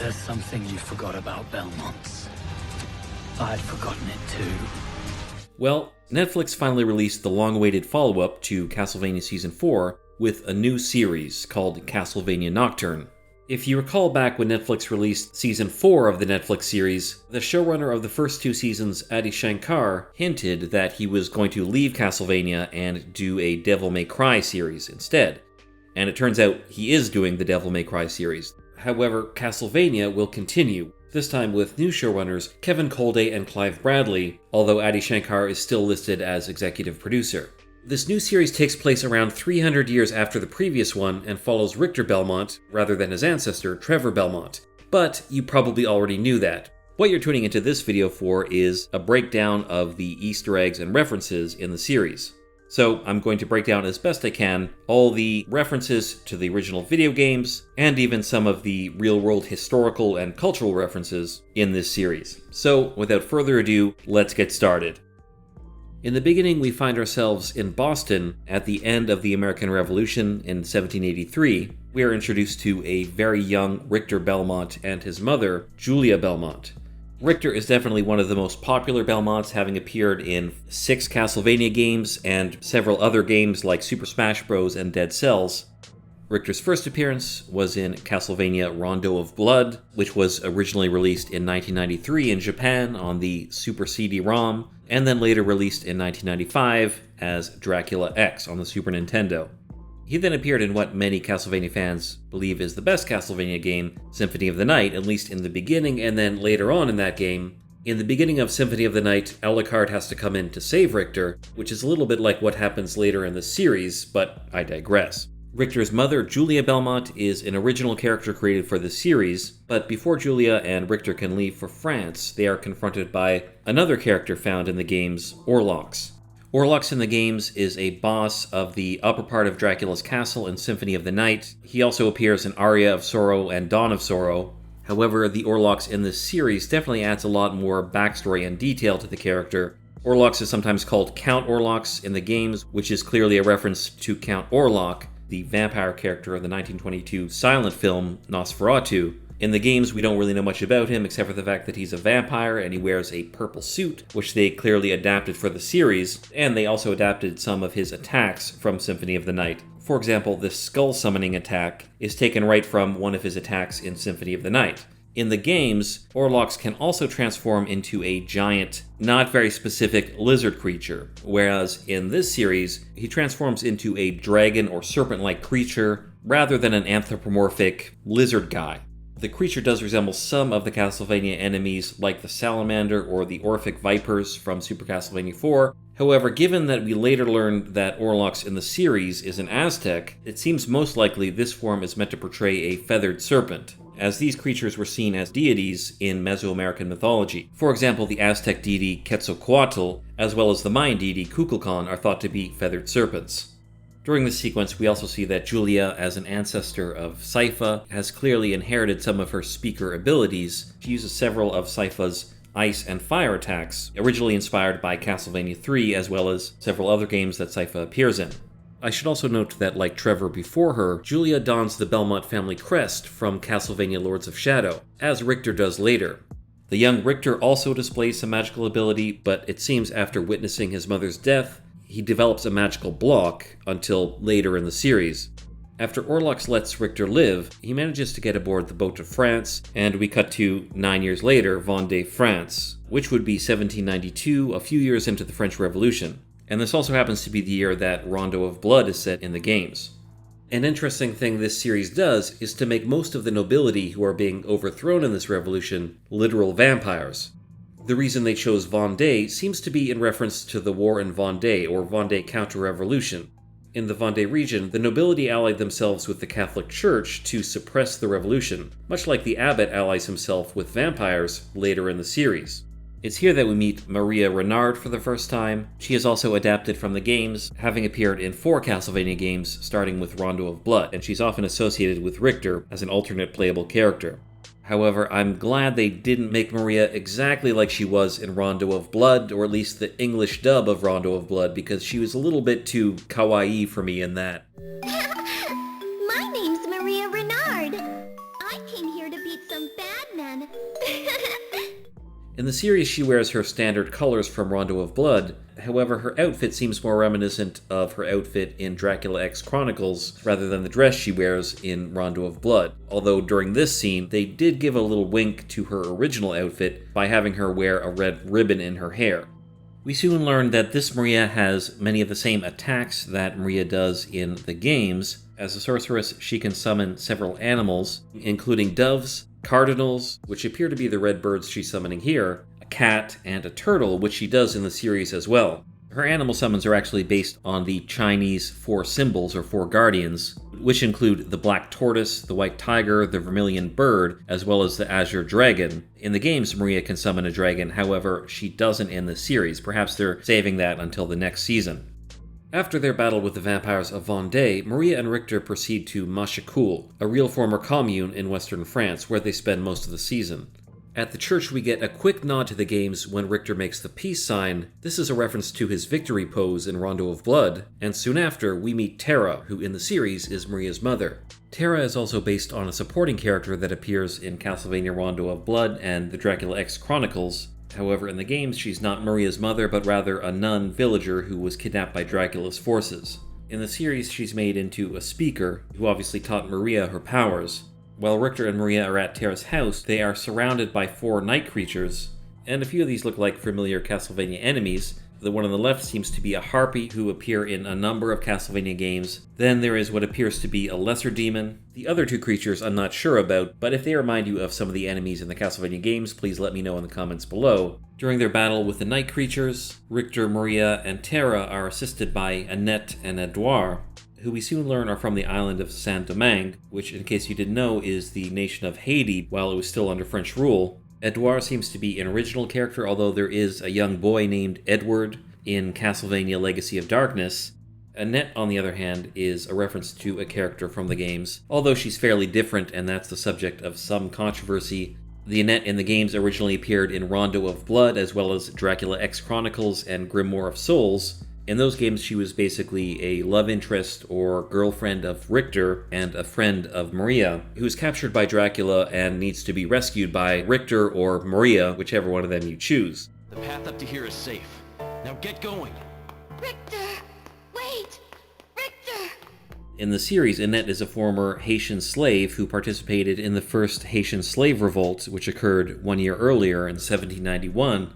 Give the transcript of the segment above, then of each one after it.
There's something you forgot about Belmont. I'd forgotten it too. Well, Netflix finally released the long-awaited follow-up to Castlevania Season 4 with a new series called Castlevania Nocturne. If you recall back when Netflix released Season 4 of the Netflix series, the showrunner of the first two seasons, Adi Shankar, hinted that he was going to leave Castlevania and do a Devil May Cry series instead. And it turns out he is doing the Devil May Cry series. However, Castlevania will continue, this time with new showrunners Kevin Colday and Clive Bradley, although Adi Shankar is still listed as executive producer. This new series takes place around 300 years after the previous one and follows Richter Belmont, rather than his ancestor, Trevor Belmont. But you probably already knew that. What you're tuning into this video for is a breakdown of the Easter eggs and references in the series. So I'm going to break down as best I can all the references to the original video games, and even some of the real-world historical and cultural references in this series. So without further ado, let's get started. In the beginning, we find ourselves in Boston at the end of the American Revolution in 1783. We are introduced to a very young Richter Belmont and his mother, Julia Belmont. Richter is definitely one of the most popular Belmonts, having appeared in 6 Castlevania games and several other games like Super Smash Bros. And Dead Cells. Richter's first appearance was in Castlevania Rondo of Blood, which was originally released in 1993 in Japan on the Super CD-ROM, and then later released in 1995 as Dracula X on the Super Nintendo. He then appeared in what many Castlevania fans believe is the best Castlevania game, Symphony of the Night, at least in the beginning, and then later on in that game. In the beginning of Symphony of the Night, Alucard has to come in to save Richter, which is a little bit like what happens later in the series, but I digress. Richter's mother, Julia Belmont, is an original character created for the series, but before Julia and Richter can leave for France, they are confronted by another character found in the games, Orlox. Orlox in the games is a boss of the upper part of Dracula's castle in Symphony of the Night. He also appears in Aria of Sorrow and Dawn of Sorrow. However, the Orlox in this series definitely adds a lot more backstory and detail to the character. Orlox is sometimes called Count Orlox in the games, which is clearly a reference to Count Orlok, the vampire character of the 1922 silent film Nosferatu. In the games, we don't really know much about him except for the fact that he's a vampire and he wears a purple suit, which they clearly adapted for the series, and they also adapted some of his attacks from Symphony of the Night. For example, the skull summoning attack is taken right from one of his attacks in Symphony of the Night. In the games, Orlox can also transform into a giant, not very specific lizard creature, whereas in this series, he transforms into a dragon or serpent-like creature rather than an anthropomorphic lizard guy. The creature does resemble some of the Castlevania enemies like the Salamander or the Orphic Vipers from Super Castlevania 4. However, given that we later learned that Orlox in the series is an Aztec, it seems most likely this form is meant to portray a feathered serpent, as these creatures were seen as deities in Mesoamerican mythology. For example, the Aztec deity Quetzalcoatl, as well as the Mayan deity Kukulkan, are thought to be feathered serpents. During this sequence, we also see that Julia, as an ancestor of Sypha, has clearly inherited some of her speaker abilities. She uses several of Sypha's ice and fire attacks, originally inspired by Castlevania 3, as well as several other games that Sypha appears in. I should also note that, like Trevor before her, Julia dons the Belmont family crest from Castlevania Lords of Shadow, as Richter does later. The young Richter also displays some magical ability, but it seems after witnessing his mother's death, he develops a magical block until later in the series. After Orlox lets Richter live, he manages to get aboard the boat to France, and we cut to 9 years later, Vendée, France, which would be 1792, a few years into the French Revolution. And this also happens to be the year that Rondo of Blood is set in the games. An interesting thing this series does is to make most of the nobility who are being overthrown in this revolution literal vampires. The reason they chose Vendée seems to be in reference to the war in Vendée, or Vendée counter-revolution. In the Vendée region, the nobility allied themselves with the Catholic Church to suppress the revolution, much like the abbot allies himself with vampires later in the series. It's here that we meet Maria Renard for the first time. She is also adapted from the games, having appeared in 4 Castlevania games, starting with Rondo of Blood, and she's often associated with Richter as an alternate playable character. However, I'm glad they didn't make Maria exactly like she was in Rondo of Blood, or at least the English dub of Rondo of Blood, because she was a little bit too kawaii for me in that. My name's Maria Renard. I came here to beat some bad fun. In the series, she wears her standard colors from Rondo of Blood. However, her outfit seems more reminiscent of her outfit in Dracula X Chronicles rather than the dress she wears in Rondo of Blood. Although during this scene, they did give a little wink to her original outfit by having her wear a red ribbon in her hair. We soon learn that this Maria has many of the same attacks that Maria does in the games. As a sorceress, she can summon several animals, including doves, cardinals, which appear to be the red birds she's summoning here, a cat, and a turtle, which she does in the series as well. Her animal summons are actually based on the Chinese 4 symbols, or 4 guardians, which include the black tortoise, the white tiger, the vermilion bird, as well as the azure dragon. In the games, Maria can summon a dragon, however, she doesn't in the series. Perhaps they're saving that until the next season. After their battle with the vampires of Vendée, Maria and Richter proceed to Machecoul, a real former commune in western France, where they spend most of the season. At the church, we get a quick nod to the games when Richter makes the peace sign. This is a reference to his victory pose in Rondo of Blood, and soon after, we meet Tera, who in the series is Maria's mother. Tera is also based on a supporting character that appears in Castlevania Rondo of Blood and the Dracula X Chronicles. However, in the games, she's not Maria's mother, but rather a nun villager who was kidnapped by Dracula's forces. In the series, she's made into a speaker, who obviously taught Maria her powers. While Richter and Maria are at Tera's house, they are surrounded by 4 night creatures, and a few of these look like familiar Castlevania enemies. The one on the left seems to be a harpy who appear in a number of Castlevania games. Then there is what appears to be a lesser demon. The other 2 creatures I'm not sure about, but if they remind you of some of the enemies in the Castlevania games, please let me know in the comments below. During their battle with the night creatures, Richter, Maria, and Tera are assisted by Annette and Edouard, who we soon learn are from the island of Saint-Domingue, which, in case you didn't know, is the nation of Haiti while it was still under French rule. Edouard seems to be an original character, although there is a young boy named Edward in Castlevania Legacy of Darkness. Annette, on the other hand, is a reference to a character from the games, although she's fairly different, and that's the subject of some controversy. The Annette in the games originally appeared in Rondo of Blood, as well as Dracula X Chronicles and Grimoire of Souls. In those games, she was basically a love interest or girlfriend of Richter and a friend of Maria, who is captured by Dracula and needs to be rescued by Richter or Maria, whichever one of them you choose. The path up to here is safe. Now get going! Richter! Wait! Richter! In the series, Annette is a former Haitian slave who participated in the first Haitian slave revolt, which occurred 1 year earlier in 1791.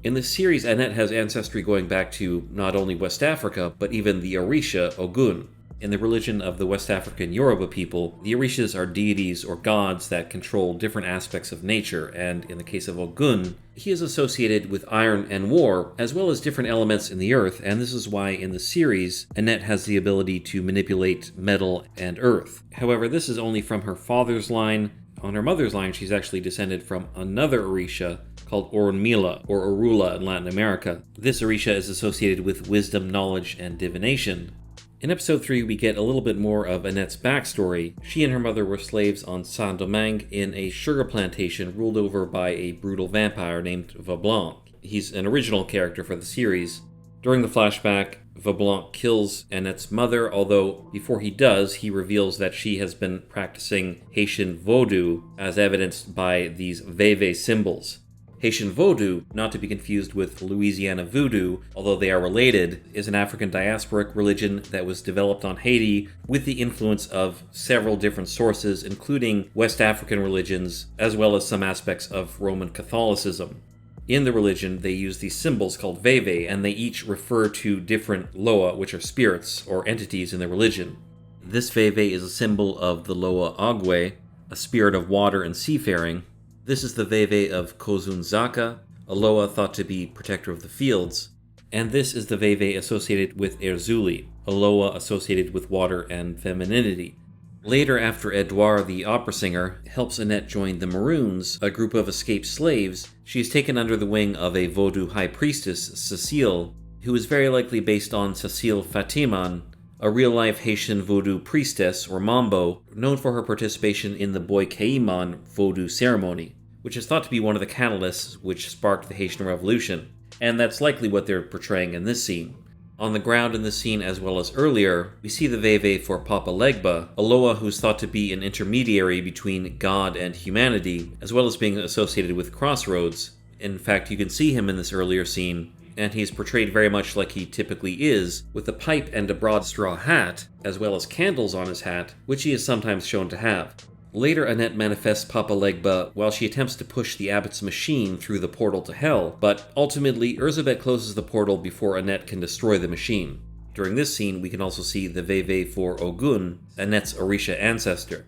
In the series, Annette has ancestry going back to not only West Africa, but even the Orisha, Ogun. In the religion of the West African Yoruba people, the Orishas are deities or gods that control different aspects of nature, and in the case of Ogun, he is associated with iron and war, as well as different elements in the earth, and this is why in the series, Annette has the ability to manipulate metal and earth. However, this is only from her father's line. On her mother's line, she's actually descended from another Orisha called Orunmila, or Orula in Latin America. This Orisha is associated with wisdom, knowledge, and divination. In episode 3, we get a little bit more of Annette's backstory. She and her mother were slaves on Saint-Domingue in a sugar plantation ruled over by a brutal vampire named Belmont. He's an original character for the series. During the flashback, Belmont kills Annette's mother, although before he does, he reveals that she has been practicing Haitian Vodou, as evidenced by these Veve symbols. Haitian Vodou, not to be confused with Louisiana Voodoo, although they are related, is an African diasporic religion that was developed on Haiti with the influence of several different sources, including West African religions, as well as some aspects of Roman Catholicism. In the religion, they use these symbols called Veve, and they each refer to different Loa, which are spirits or entities in the religion. This Veve is a symbol of the Loa Agwe, a spirit of water and seafaring. This is the Veve of Kozunzaka, a Loa thought to be protector of the fields. And this is the Veve associated with Erzuli, a Loa associated with water and femininity. Later, after Edouard, the opera singer, helps Annette join the Maroons, a group of escaped slaves, she is taken under the wing of a Vodou high priestess, Cecile, who is very likely based on Cecile Fatiman, a real-life Haitian Vodou priestess, or Mambo, known for her participation in the Boy Caiman Vodou ceremony, which is thought to be one of the catalysts which sparked the Haitian Revolution, and that's likely what they're portraying in this scene. On the ground in this scene, as well as earlier, we see the Veve for Papa Legba, a Lwa who's thought to be an intermediary between God and humanity, as well as being associated with crossroads. In fact, you can see him in this earlier scene, and he's portrayed very much like he typically is, with a pipe and a broad straw hat, as well as candles on his hat, which he is sometimes shown to have. Later, Annette manifests Papa Legba while she attempts to push the abbot's machine through the portal to hell, but ultimately Erzsebet closes the portal before Annette can destroy the machine. During this scene, we can also see the Veve for Ogun, Annette's Orisha ancestor.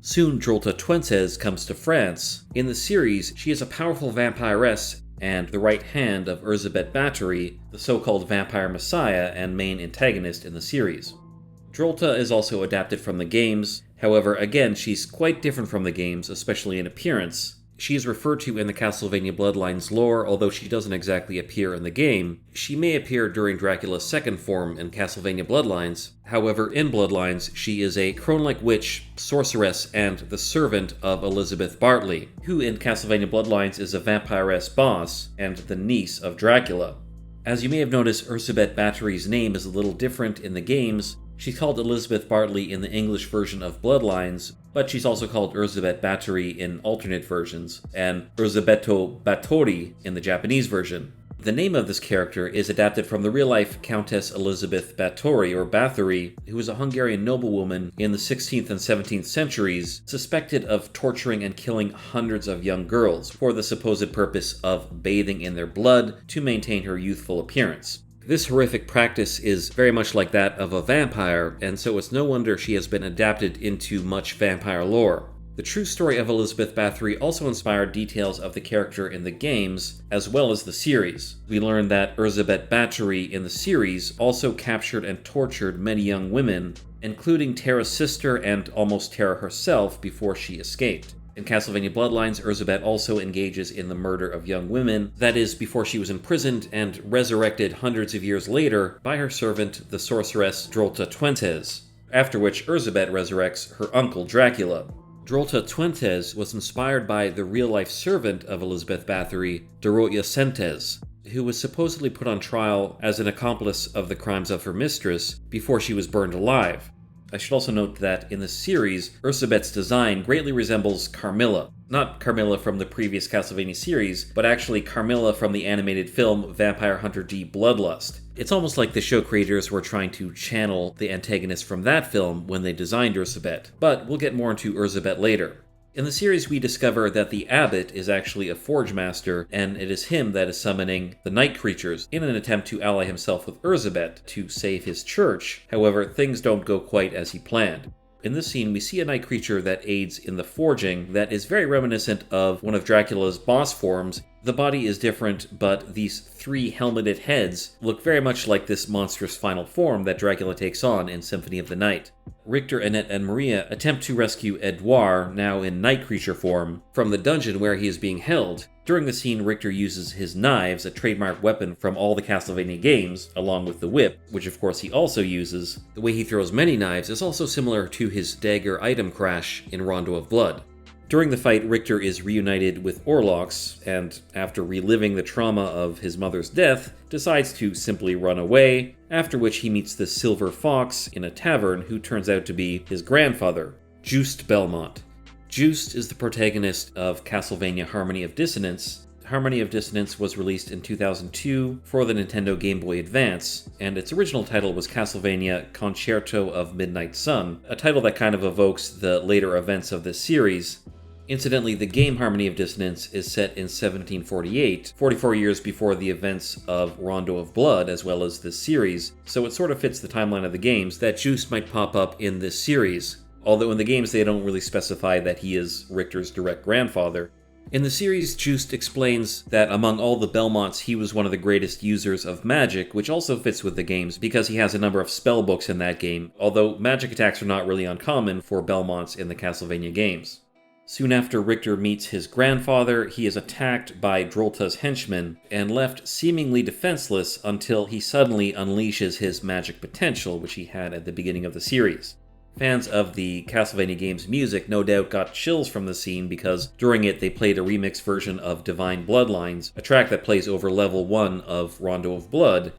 Soon, Drolta Succubus comes to France. In the series, she is a powerful vampiress and the right hand of Erzsebet Báthory, the so-called vampire messiah and main antagonist in the series. Drolta is also adapted from the games. However, again, she's quite different from the games, especially in appearance. She is referred to in the Castlevania Bloodlines lore, although she doesn't exactly appear in the game. She may appear during Dracula's second form in Castlevania Bloodlines. However, in Bloodlines, she is a crone-like witch, sorceress, and the servant of Elizabeth Bartley, who in Castlevania Bloodlines is a vampiress boss and the niece of Dracula. As you may have noticed, Erzsebet Báthory's name is a little different in the games. She's called Elizabeth Bartley in the English version of Bloodlines, but she's also called Erzsebet Báthory in alternate versions, and Erzsebet Báthory in the Japanese version. The name of this character is adapted from the real-life Countess Elizabeth Báthory, or Báthory, who was a Hungarian noblewoman in the 16th and 17th centuries, suspected of torturing and killing hundreds of young girls for the supposed purpose of bathing in their blood to maintain her youthful appearance. This horrific practice is very much like that of a vampire, and so it's no wonder she has been adapted into much vampire lore. The true story of Elizabeth Báthory also inspired details of the character in the games, as well as the series. We learn that Erzsebet Báthory in the series also captured and tortured many young women, including Tera's sister and almost Tera herself before she escaped. In Castlevania Bloodlines, Erzsebet also engages in the murder of young women, that is, before she was imprisoned and resurrected hundreds of years later by her servant, the sorceress Drolta Succubus, after which Erzsebet resurrects her uncle Dracula. Drolta Succubus was inspired by the real-life servant of Elizabeth Báthory, Cecile, who was supposedly put on trial as an accomplice of the crimes of her mistress before she was burned alive. I should also note that in the series, Erzsebet's design greatly resembles Carmilla. Not Carmilla from the previous Castlevania series, but actually Carmilla from the animated film Vampire Hunter D Bloodlust. It's almost like the show creators were trying to channel the antagonist from that film when they designed Erzsebet, but we'll get more into Erzsebet later. In the series, we discover that the abbot is actually a forge master, and it is him that is summoning the night creatures in an attempt to ally himself with Erzsebet to save his church. However, things don't go quite as he planned. In this scene, we see a night creature that aids in the forging that is very reminiscent of one of Dracula's boss forms. The body is different, but these three helmeted heads look very much like this monstrous final form that Dracula takes on in Symphony of the Night. Richter, Annette, and Maria attempt to rescue Edouard, now in night creature form, from the dungeon where he is being held. During the scene, Richter uses his knives, a trademark weapon from all the Castlevania games, along with the whip, which of course he also uses. The way he throws many knives is also similar to his dagger item crash in Rondo of Blood. During the fight, Richter is reunited with Olrox, and after reliving the trauma of his mother's death, decides to simply run away, after which he meets the Silver Fox in a tavern who turns out to be his grandfather, Juste Belmont. Juste is the protagonist of Castlevania Harmony of Dissonance. Harmony of Dissonance was released in 2002 for the Nintendo Game Boy Advance, and its original title was Castlevania Concerto of Midnight Sun, a title that kind of evokes the later events of this series. Incidentally, the game Harmony of Dissonance is set in 1748, 44 years before the events of Rondo of Blood, as well as this series, so it sort of fits the timeline of the games that Juste might pop up in this series, although in the games they don't really specify that he is Richter's direct grandfather. In the series, Juste explains that among all the Belmonts, he was one of the greatest users of magic, which also fits with the games because he has a number of spell books in that game, although magic attacks are not really uncommon for Belmonts in the Castlevania games. Soon after Richter meets his grandfather, he is attacked by Drolta's henchmen and left seemingly defenseless until he suddenly unleashes his magic potential, which he had at the beginning of the series. Fans of the Castlevania games' music no doubt got chills from the scene because during it they played a remix version of Divine Bloodlines, a track that plays over level 1 of Rondo of Blood.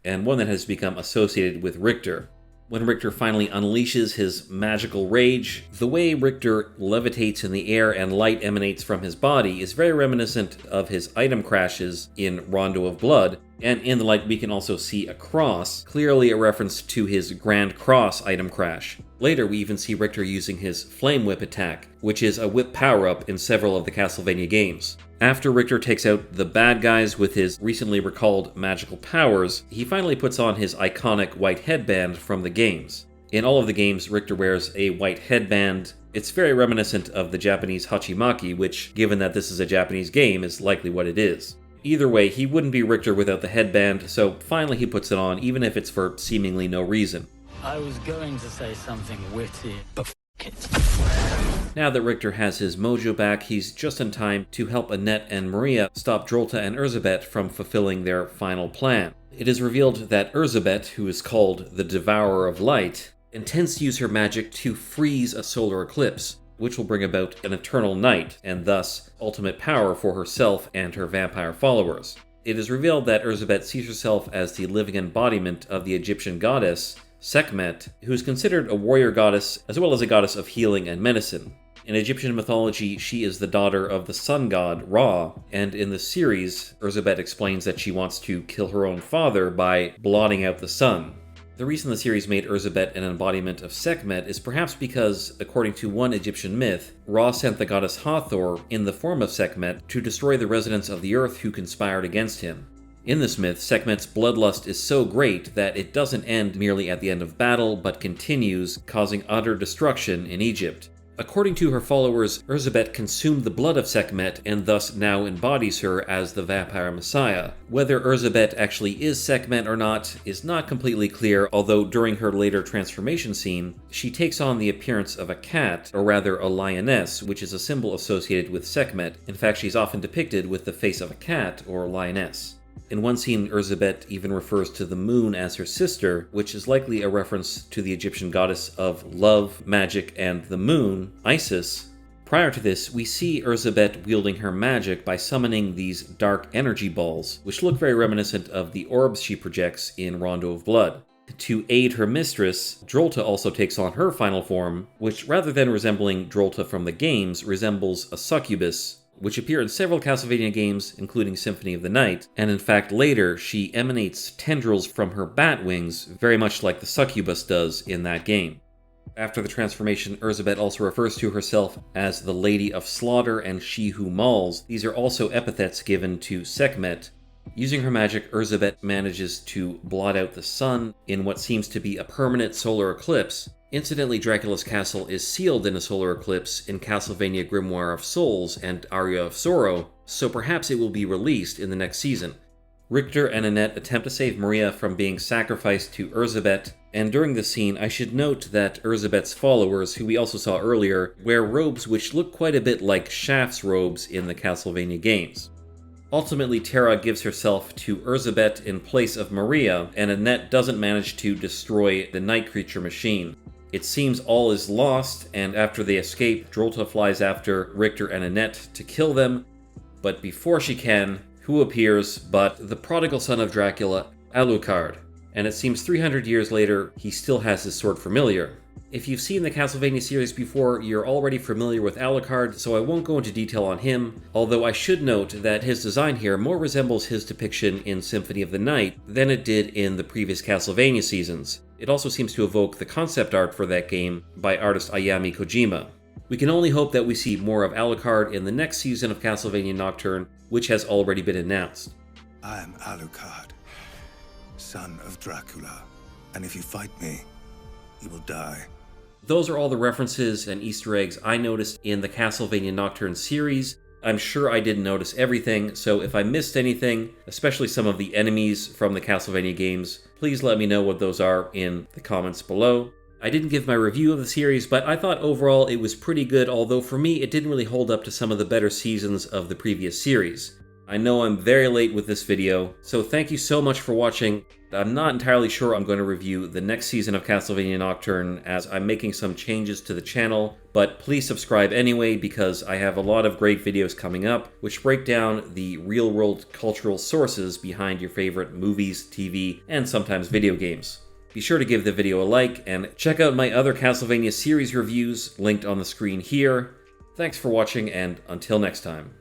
and one that has become associated with Richter. When Richter finally unleashes his magical rage, the way Richter levitates in the air and light emanates from his body is very reminiscent of his item crashes in Rondo of Blood, and in the light we can also see a cross, clearly a reference to his Grand Cross item crash. Later we even see Richter using his Flame Whip attack, which is a whip power-up in several of the Castlevania games. After Richter takes out the bad guys with his recently recalled magical powers, he finally puts on his iconic white headband from the games. In all of the games, Richter wears a white headband. It's very reminiscent of the Japanese hachimaki, which, given that this is a Japanese game, is likely what it is. Either way, he wouldn't be Richter without the headband, so finally he puts it on, even if it's for seemingly no reason. I was going to say something witty, but f*** it. Now that Richter has his mojo back, he's just in time to help Annette and Maria stop Drolta and Erzsebet from fulfilling their final plan. It is revealed that Erzsebet, who is called the Devourer of Light, intends to use her magic to freeze a solar eclipse, which will bring about an eternal night, and thus ultimate power for herself and her vampire followers. It is revealed that Erzsebet sees herself as the living embodiment of the Egyptian goddess, Sekhmet, who is considered a warrior goddess as well as a goddess of healing and medicine. In Egyptian mythology, she is the daughter of the sun god, Ra, and in the series, Erzsebet explains that she wants to kill her own father by blotting out the sun. The reason the series made Erzsebet an embodiment of Sekhmet is perhaps because, according to one Egyptian myth, Ra sent the goddess Hathor in the form of Sekhmet to destroy the residents of the earth who conspired against him. In this myth, Sekhmet's bloodlust is so great that it doesn't end merely at the end of battle, but continues, causing utter destruction in Egypt. According to her followers, Erzsebet consumed the blood of Sekhmet and thus now embodies her as the vampire messiah. Whether Erzsebet actually is Sekhmet or not is not completely clear, although during her later transformation scene, she takes on the appearance of a cat, or rather a lioness, which is a symbol associated with Sekhmet. In fact, she's often depicted with the face of a cat or lioness. In one scene, Erzsebet even refers to the moon as her sister, which is likely a reference to the Egyptian goddess of love, magic, and the moon, Isis. Prior to this, we see Erzsebet wielding her magic by summoning these dark energy balls, which look very reminiscent of the orbs she projects in Rondo of Blood. To aid her mistress, Drolta also takes on her final form, which rather than resembling Drolta from the games, resembles a succubus, which appear in several Castlevania games, including Symphony of the Night, and in fact later she emanates tendrils from her bat wings, very much like the succubus does in that game. After the transformation, Erzsebet also refers to herself as the Lady of Slaughter and She Who Mauls. These are also epithets given to Sekhmet. Using her magic, Erzsebet manages to blot out the sun in what seems to be a permanent solar eclipse. Incidentally, Dracula's castle is sealed in a solar eclipse in Castlevania Grimoire of Souls and Aria of Sorrow, so perhaps it will be released in the next season. Richter and Annette attempt to save Maria from being sacrificed to Erzsebet, and during this scene I should note that Erzsebet's followers, who we also saw earlier, wear robes which look quite a bit like Shaft's robes in the Castlevania games. Ultimately, Tera gives herself to Erzsebet in place of Maria, and Annette doesn't manage to destroy the night creature machine. It seems all is lost, and after they escape, Drolta flies after Richter and Annette to kill them, but before she can, who appears but the prodigal son of Dracula, Alucard, and it seems 300 years later, he still has his sword familiar. If you've seen the Castlevania series before, you're already familiar with Alucard, so I won't go into detail on him, although I should note that his design here more resembles his depiction in Symphony of the Night than it did in the previous Castlevania seasons. It also seems to evoke the concept art for that game by artist Ayami Kojima. We can only hope that we see more of Alucard in the next season of Castlevania Nocturne, which has already been announced. I am Alucard, son of Dracula, and if you fight me, you will die. Those are all the references and Easter eggs I noticed in the Castlevania Nocturne series. I'm sure I didn't notice everything, so if I missed anything, especially some of the enemies from the Castlevania games, please let me know what those are in the comments below. I didn't give my review of the series, but I thought overall it was pretty good, although for me it didn't really hold up to some of the better seasons of the previous series. I know I'm very late with this video, so thank you so much for watching. I'm not entirely sure I'm going to review the next season of Castlevania Nocturne, as I'm making some changes to the channel, but please subscribe anyway because I have a lot of great videos coming up which break down the real-world cultural sources behind your favorite movies, TV, and sometimes video games. Be sure to give the video a like, and check out my other Castlevania series reviews linked on the screen here. Thanks for watching, and until next time.